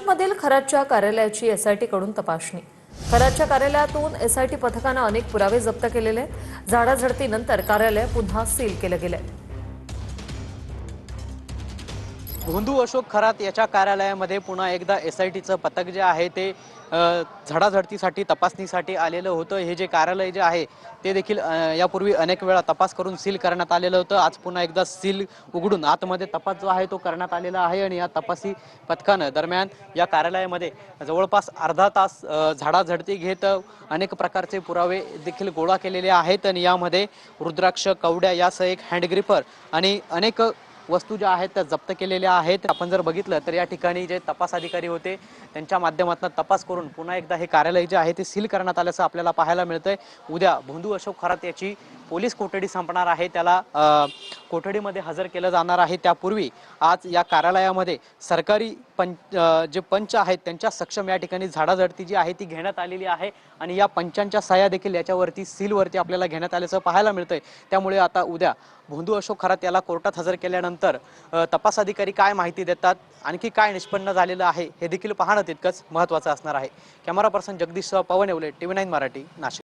नाशिकमधील खरातच्या कार्यालयाची एसआयटी कडून तपासणी। खरातच्या कार्यालयातून एसआयटी पथकाने अनेक पुरावे जप्त केलेले आहेत। झाडाझडतीनंतर कार्यालय पुन्हा सील केले गेले। भोंदू अशोक खरात याच्या कार्यालयामध्ये पुन्हा एकदा एसआयटीचं पथक जे आहे ते झाडाझडतीसाठी तपासणीसाठी आलेलं होतं। हे जे कार्यालय जे आहे ते देखील यापूर्वी अनेक वेळा तपास करून सील करण्यात आलेलं होतं। आज पुन्हा एकदा सील उघडून आतमध्ये तपास जो आहे तो करण्यात आलेला आहे आणि या तपासी पथकानं दरम्यान या कार्यालयामध्ये जवळपास अर्धा तास झाडाझडती घेत अनेक प्रकारचे पुरावे देखील गोळा केलेले आहेत आणि यामध्ये रुद्राक्ष, कवड्या यासह एक हँडग्रिपर आणि अनेक वस्तू ज्या आहेत त्या जप्त केलेल्या आहेत। आपण जर बघितलं तर या ठिकाणी जे तपास अधिकारी होते त्यांच्या माध्यमातून तपास करून पुन्हा एकदा हे कार्यालय जे आहे ते सील करण्यात आल्याचं आपल्याला पाहायला मिळतंय। उद्या भोंदू अशोक खरात याची पोलीस कोठडी संपणार आहे, त्याला कोठडीमध्ये हजर केलं जाणार आहे। त्यापूर्वी आज या कार्यालयामध्ये सरकारी जे पंच आहेत त्यांच्या सक्षम या ठिकाणी झाडाझडती जी आहे ती घेण्यात आलेली आहे आणि या पंचांच्या सह्या देखील याच्यावरती सीलवरती आपल्याला घेण्यात आल्याचं पाहायला मिळतंय। त्यामुळे आता उद्या भोंदू अशोक खरात याला कोर्टात हजर केल्यानंतर तपास अधिकारी काय माहिती देतात, आणखी काय निष्पन्न झालेलं आहे हे देखील पाहणं तितकंच महत्त्वाचं असणार आहे। कॅमेरा पर्सन जगदीश पवन येवले, TV9 मराठी, नाशिक।